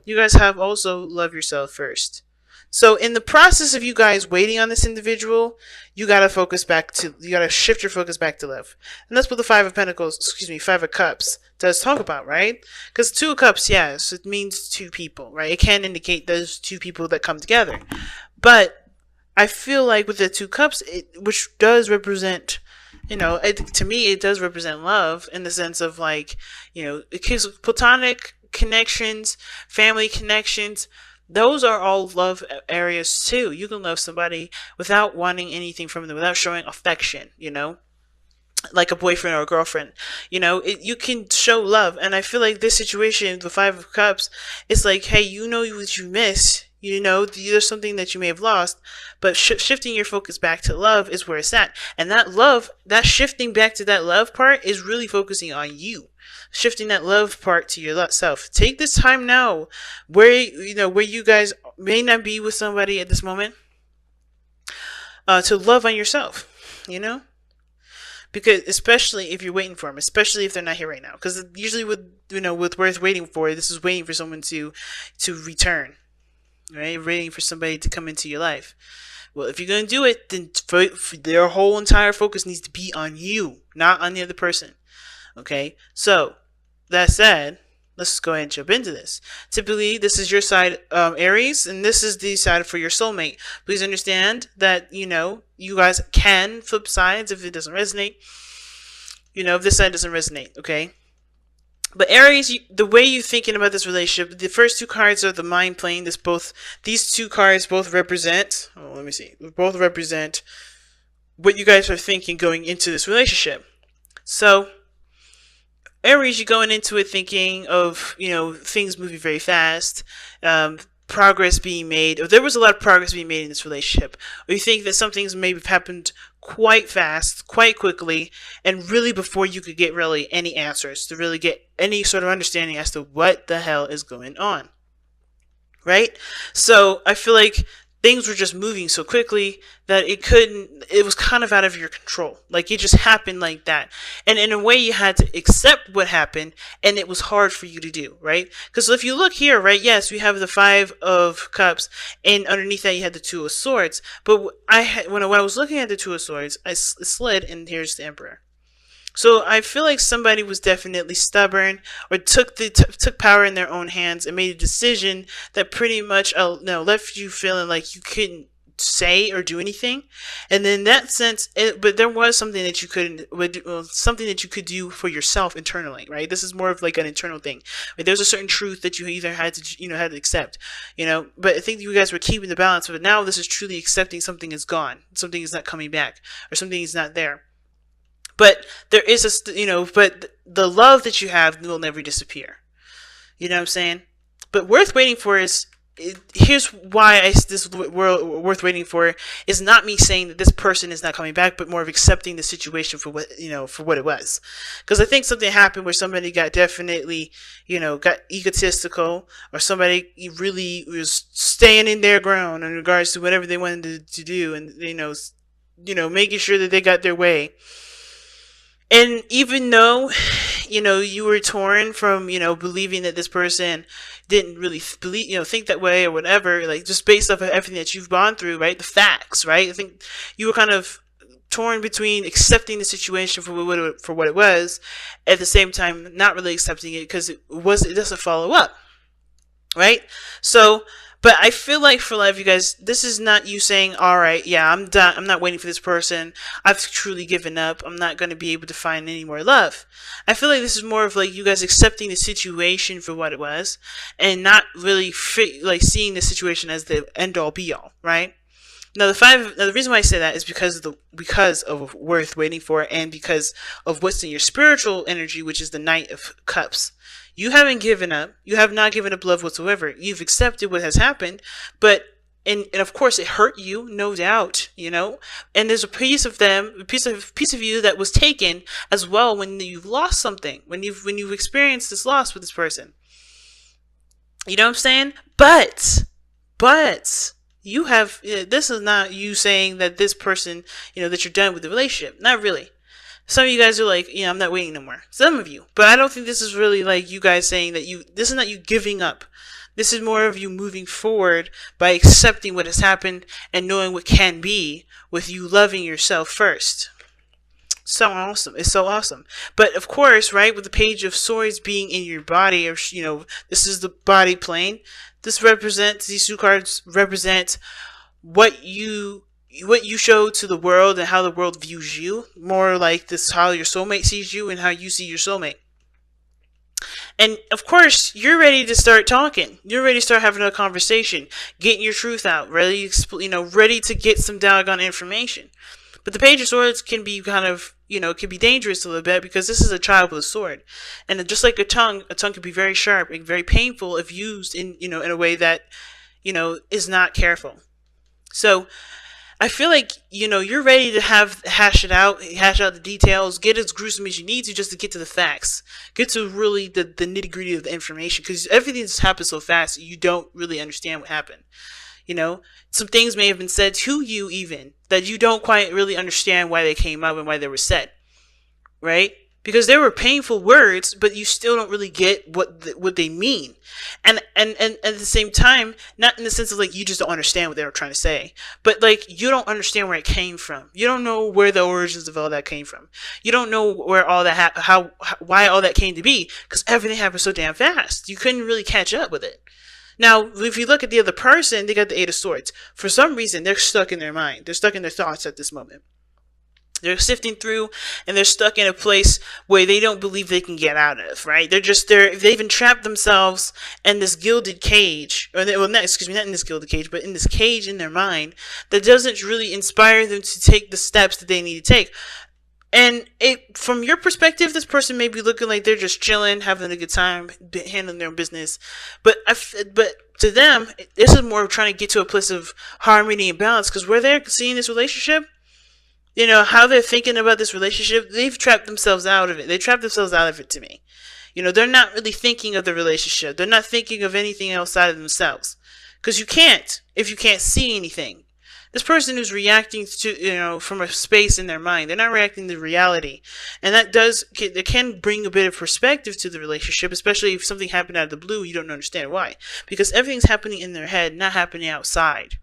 you guys have also love yourself first. So in the process of you guys waiting on this individual, you gotta shift your focus back to love. And that's what the Five of Pentacles, excuse me, Five of Cups does talk about, right? Because Two of Cups, yes, it means two people, right? It can indicate those two people that come together. But I feel like with the Two Cups, which does represent, to me, it does represent love in the sense of like, it gives platonic connections, family connections. Those are all love areas too. You can love somebody without wanting anything from them, without showing affection, like a boyfriend or a girlfriend. You can show love. And I feel like this situation, the Five of Cups, it's like, hey, you know what you miss. There's something that you may have lost, but shifting your focus back to love is where it's at. And that love, that shifting back to that love part is really focusing on you. Shifting that love part to your self. Take this time now where you guys may not be with somebody at this moment, to love on yourself, because especially if you're waiting for them, especially if they're not here right now, because usually with worth waiting for, this is waiting for someone to return, right? Waiting for somebody to come into your life. Well, if you're going to do it, then for their whole entire focus needs to be on you, not on the other person. Okay, so that said, let's go ahead and jump into this. Typically, this is your side, Aries, and this is the side for your soulmate. Please understand that, you guys can flip sides if it doesn't resonate. If this side doesn't resonate, okay? But Aries, the way you're thinking about this relationship, the first two cards are the mind plane. These two cards both represent, let me see, both represent what you guys are thinking going into this relationship. So, Aries, you're going into it thinking of, things moving very fast, progress being made, or there was a lot of progress being made in this relationship, or you think that some things maybe happened quite fast, quite quickly, and really before you could get really any answers, to really get any sort of understanding as to what the hell is going on. Right? So I feel like things were just moving so quickly that it was kind of out of your control. Like it just happened like that. And in a way you had to accept what happened, and it was hard for you to do, right? Because if you look here, right, yes, we have the Five of Cups, and underneath that you had the Two of Swords. But when I was looking at the Two of Swords, I slid, and here's the Emperor. So I feel like somebody was definitely stubborn, or took power in their own hands and made a decision that pretty much left you feeling like you couldn't say or do anything. And in that sense, but there was something that you something that you could do for yourself internally, right? This is more of like an internal thing. Like there's a certain truth that you either had to accept, But I think you guys were keeping the balance. But now this is truly accepting something is gone, something is not coming back, or something is not there. But there is but the love that you have will never disappear. You know what I'm saying? But worth waiting for here's why this worth waiting for is not me saying that this person is not coming back, but more of accepting the situation for what it was. Because I think something happened where somebody got definitely got egotistical, or somebody really was staying in their ground in regards to whatever they wanted to do, and making sure that they got their way. And even though, you were torn from, believing that this person didn't really believe, think that way or whatever, like just based off of everything that you've gone through, right? The facts, right? I think you were kind of torn between accepting the situation for what it was, at the same time not really accepting it because it doesn't follow up, right? So, but I feel like for a lot of you guys, this is not you saying, all right, yeah, I'm done. I'm not waiting for this person. I've truly given up. I'm not going to be able to find any more love. I feel like this is more of like you guys accepting the situation for what it was, and not really seeing the situation as the end all be all, right? Now the reason why I say that is because of worth waiting for, and because of what's in your spiritual energy, which is the Knight of Cups. You haven't given up. You have not given up love whatsoever. You've accepted what has happened, but and of course it hurt you, no doubt, And there's a piece of you that was taken as well when you've lost something, when you've experienced this loss with this person. You know what I'm saying? But you have, this is not you saying that this person, that you're done with the relationship. Not really. Some of you guys are like, yeah, I'm not waiting no more. Some of you. But I don't think this is really like you guys saying that this is not you giving up. This is more of you moving forward by accepting what has happened and knowing what can be with you loving yourself first. So awesome. It's so awesome. But of course, right, with the Page of Swords being in your body, or, this is the body plane. These two cards represent what you show to the world and how the world views you. More like this, how your soulmate sees you and how you see your soulmate. And of course, you're ready to start talking. You're ready to start having a conversation, getting your truth out, ready to get some doggone information. But the Page of Swords can be kind of, can be dangerous a little bit, because this is a child with a sword. And just like a tongue can be very sharp and very painful if used in a way that, is not careful. So I feel like, you're ready to hash out the details, get as gruesome as you need to, just to get to the facts, get to really the nitty gritty of the information, because everything just happens so fast, you don't really understand what happened. Some things may have been said to you even that you don't quite really understand why they came up and why they were said, right? Because they were painful words, but you still don't really get what they mean. And at the same time, not in the sense of like you just don't understand what they were trying to say, but like you don't understand where it came from. You don't know where the origins of all that came from. You don't know where all that why all that came to be, because everything happened so damn fast. You couldn't really catch up with it. Now, if you look at the other person, they got the Eight of Swords. For some reason, they're stuck in their mind. They're stuck in their thoughts at this moment. They're sifting through, and they're stuck in a place where they don't believe they can get out of, right? They've entrapped themselves in this gilded cage, not in this gilded cage, but in this cage in their mind that doesn't really inspire them to take the steps that they need to take. And from your perspective, this person may be looking like they're just chilling, having a good time, handling their own business. But to them, this is more of trying to get to a place of harmony and balance, because where they're seeing this relationship, how they're thinking about this relationship, they've trapped themselves out of it. They trapped themselves out of it to me. They're not really thinking of the relationship. They're not thinking of anything outside of themselves. Because you can't, if you can't see anything. This person is reacting to, from a space in their mind. They're not reacting to reality. And it can bring a bit of perspective to the relationship, especially if something happened out of the blue, you don't understand why. Because everything's happening in their head, not happening outside.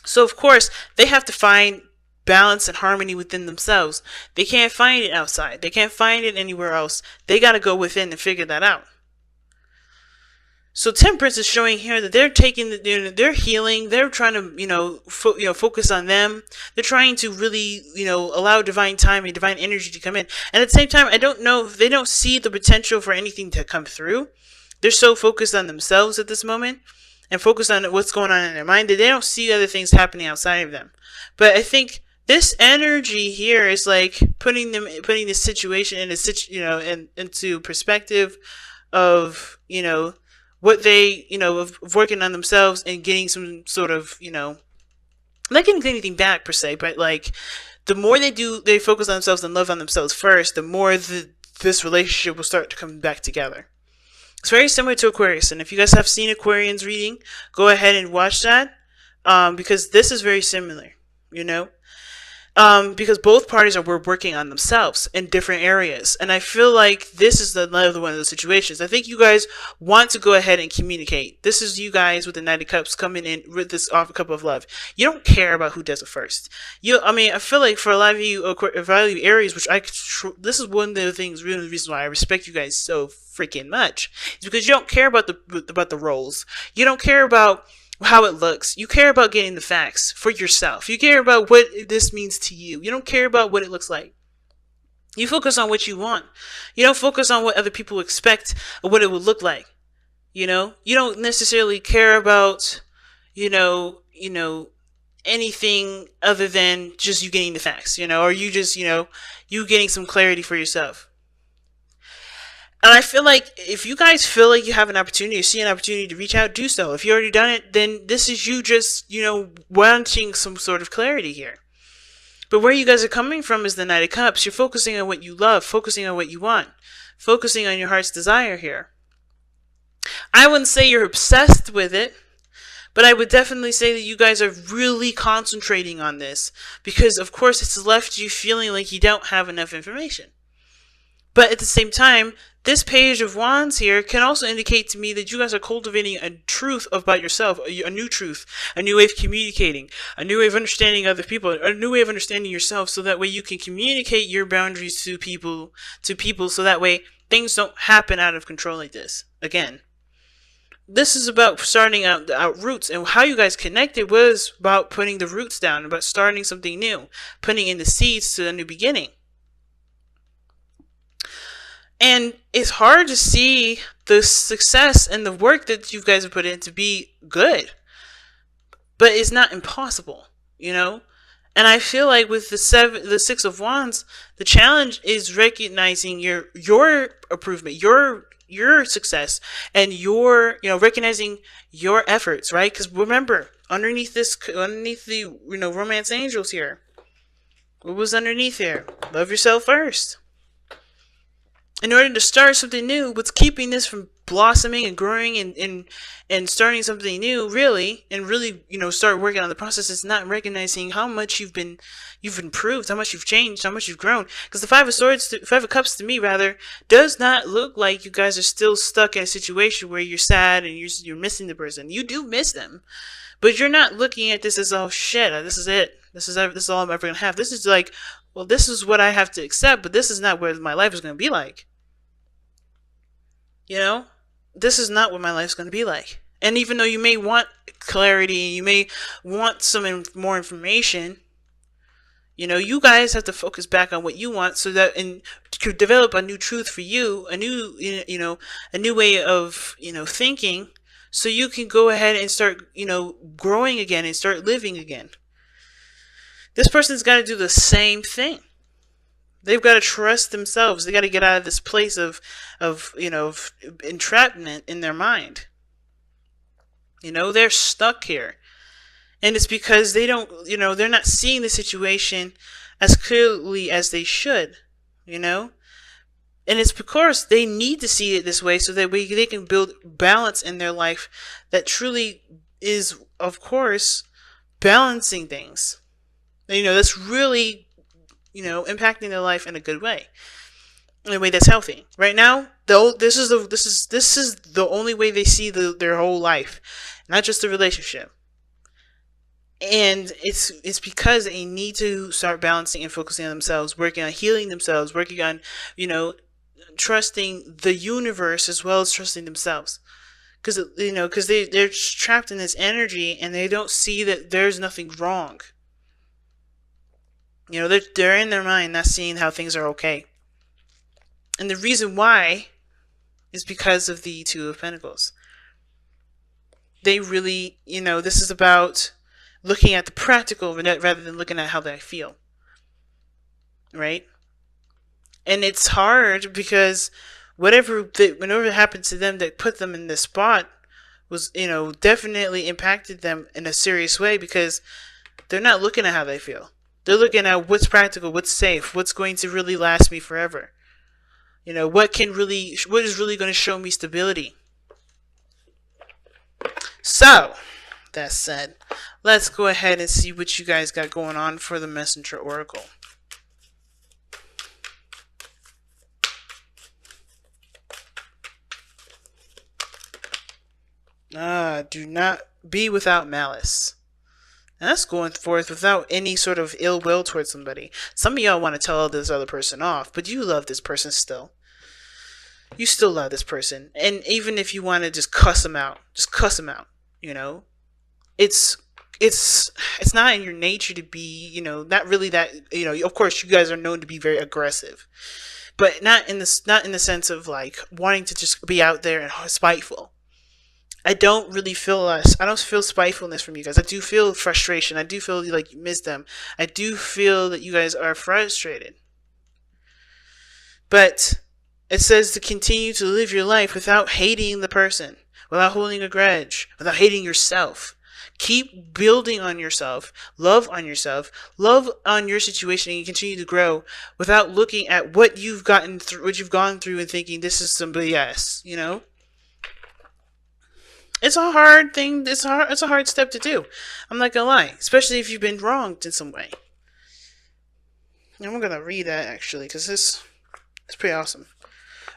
So, of course, they have to find balance and harmony within themselves. They can't find it outside. They can't find it anywhere else. They got to go within and figure that out. So Temperance is showing here that they're they're healing. They're trying to, focus on them. They're trying to really, allow divine time and divine energy to come in. And at the same time, I don't know if they don't see the potential for anything to come through. They're so focused on themselves at this moment and focused on what's going on in their mind that they don't see other things happening outside of them. But I think this energy here is like putting this situation into perspective of, what they, of working on themselves and getting some sort of, not getting anything back per se, but like the more they focus on themselves and love on themselves first, the more this relationship will start to come back together. It's very similar to Aquarius, and if you guys have seen Aquarian's reading, go ahead and watch that, because this is very similar, because both parties were working on themselves in different areas. And I feel like this is another one of those situations. I think you guys want to go ahead and communicate. This is you guys with the Knight of Cups coming in with this cup of love. You don't care about who does it first. I feel like for a lot of you Aries, this is one of the things, really the reason why I respect you guys so freaking much, is because you don't care about the roles. You don't care about how it looks. You care about getting the facts for yourself. You care about what this means to you. You don't care about what it looks like. You focus on what you want. You don't focus on what other people expect or what it would look like. You don't necessarily care about, anything other than just you getting the facts, or you just, you getting some clarity for yourself. And I feel like if you guys feel like you have an opportunity or see an opportunity to reach out, do so. If you already done it, then this is you just, wanting some sort of clarity here. But where you guys are coming from is the Knight of Cups. You're focusing on what you love, focusing on what you want, focusing on your heart's desire here. I wouldn't say you're obsessed with it, But I would definitely say that you guys are really concentrating on this because, of course, it's left you feeling like you don't have enough information. But at the same time, this Page of Wands here can also indicate to me that you guys are cultivating a truth about yourself, a new truth, a new way of communicating, a new way of understanding other people, a new way of understanding yourself, so that way you can communicate your boundaries to people, so that way things don't happen out of control like this. Again, this is about starting out roots, and how you guys connected was about putting the roots down, about starting something new, putting in the seeds to a new beginning. And it's hard to see the success and the work that you guys have put in to be good. But it's not impossible, you know? And I feel like with the Six of Wands, the challenge is recognizing your improvement, your success, and recognizing your efforts, right? Because remember, underneath the romance angels here, what was underneath here? Love yourself first. In order to start something new, what's keeping this from blossoming and growing and starting something new, really, and really, start working on the process, is not recognizing how much you've improved, how much you've changed, how much you've grown. Because the Five of Cups to me, rather, does not look like you guys are still stuck in a situation where you're sad and you're missing the person. You do miss them, but you're not looking at this as, oh shit, this is it. This is all I'm ever gonna have. This is like, well, this is what I have to accept, but this is not what my life is gonna be like. This is not what my life's going to be like. And even though you may want clarity, you may want some more information, you guys have to focus back on what you want, so that and to develop a new truth for you, a new way of thinking, so you can go ahead and start growing again and start living again. This person's got to do the same thing. They've got to trust themselves. They got to get out of this place of entrapment in their mind. They're stuck here. And it's because they don't, they're not seeing the situation as clearly as they should, And it's because they need to see it this way, so that they can build balance in their life that truly is, of course, balancing things. That's really impacting their life in a good way, in a way that's healthy. Right now, though, this is the only way they see their whole life, not just the relationship. And it's because they need to start balancing and focusing on themselves, working on healing themselves, working on trusting the universe as well as trusting themselves. Because they're trapped in this energy and they don't see that there's nothing wrong. They're in their mind, not seeing how things are okay. And the reason why is because of the Two of Pentacles. They really, this is about looking at the practical rather than looking at how they feel. Right? And it's hard because whatever happened to them that put them in this spot was, definitely impacted them in a serious way, because they're not looking at how they feel. They're looking at what's practical, what's safe, what's going to really last me forever. What is really going to show me stability. So, that said, let's go ahead and see what you guys got going on for the Messenger Oracle. Do not be without malice. And that's going forth without any sort of ill will towards somebody. Some of y'all want to tell this other person off, but you love this person still. You still love this person. And even if you want to just cuss them out, It's not in your nature to be, not really that, of course you guys are known to be very aggressive. But not in the sense of like wanting to just be out there and spiteful. I don't feel spitefulness from you guys. I do feel frustration. I do feel like you miss them. I do feel that you guys are frustrated. But it says to continue to live your life without hating the person, without holding a grudge, without hating yourself. Keep building on yourself. Love on yourself. Love on your situation, and you continue to grow without looking at what you've gone through and thinking this is some BS, It's a hard thing. It's a hard step to do. I'm not gonna lie, especially if you've been wronged in some way. And I'm gonna read that actually, because this is pretty awesome.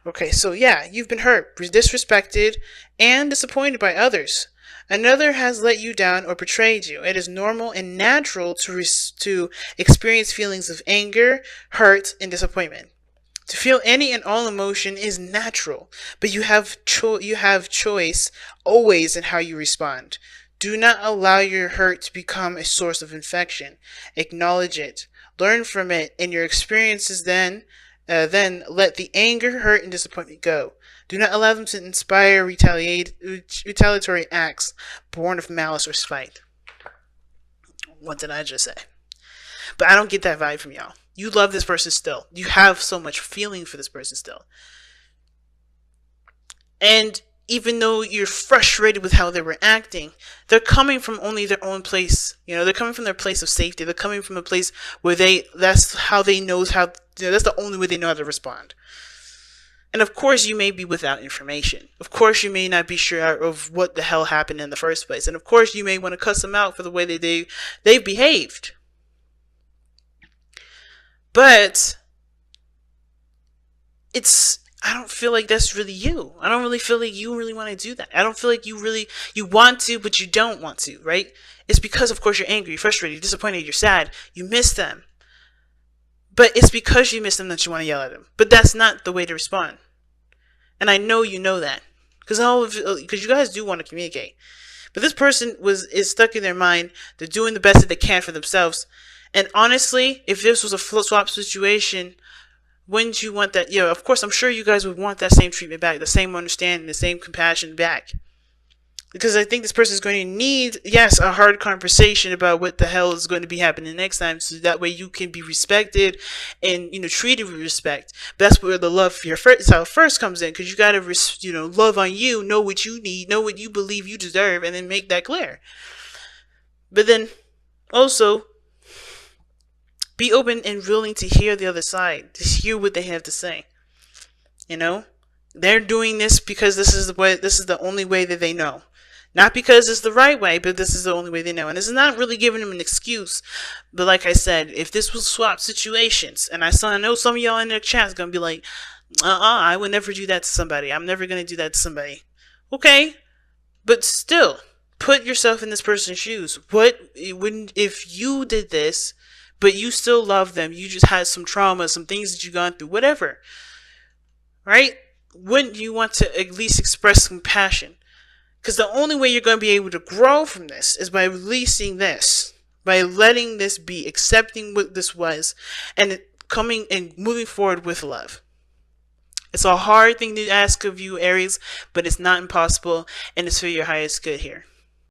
Okay, so yeah, you've been hurt, disrespected, and disappointed by others. Another has let you down or betrayed you. It is normal and natural to experience feelings of anger, hurt, and disappointment. To feel any and all emotion is natural, but you have choice always in how you respond. Do not allow your hurt to become a source of infection. Acknowledge it, learn from it, and your experiences then let the anger, hurt, and disappointment go. Do not allow them to inspire retaliatory acts born of malice or spite. What did I just say? But I don't get that vibe from y'all. You love this person still. You have so much feeling for this person still. And even though you're frustrated with how they were acting, they're coming from only their own place. They're coming from their place of safety. They're coming from a place where that's how they know how, that's the only way they know how to respond. And of course, you may be without information. Of course, you may not be sure of what the hell happened in the first place. And of course, you may want to cuss them out for the way that they've behaved. But I don't feel like that's really you. I don't really feel like you really want to do that. I don't feel like you want to, but you don't want to, right? It's because, of course, you're angry, you're frustrated, you're disappointed, you're sad, you miss them. But it's because you miss them that you want to yell at them. But that's not the way to respond. And I know you know that. Because you guys do want to communicate. But this person is stuck in their mind. They're doing the best that they can for themselves. And honestly, if this was a flip-swap situation, wouldn't you want that? Of course, I'm sure you guys would want that same treatment back, the same understanding, the same compassion back. Because I think this person is going to need, yes, a hard conversation about what the hell is going to be happening next time, so that way you can be respected and, treated with respect. But that's where the love for yourself first comes in, because you got to, love on you, know what you need, know what you believe you deserve, and then make that clear. But then also, be open and willing to hear the other side, to hear what they have to say. They're doing this because this is the only way that they know. Not because it's the right way, but this is the only way they know. And this is not really giving them an excuse. But like I said, if this was swap situations, and I know some of y'all in the chat is going to be like, I would never do that to somebody. I'm never going to do that to somebody. Okay. But still, put yourself in this person's shoes. If you did this, but you still love them, you just had some trauma, some things that you've gone through, whatever. Right? Wouldn't you want to at least express compassion? Because the only way you're going to be able to grow from this is by releasing this, by letting this be, accepting what this was, and coming and moving forward with love. It's a hard thing to ask of you, Aries, but it's not impossible, and it's for your highest good here.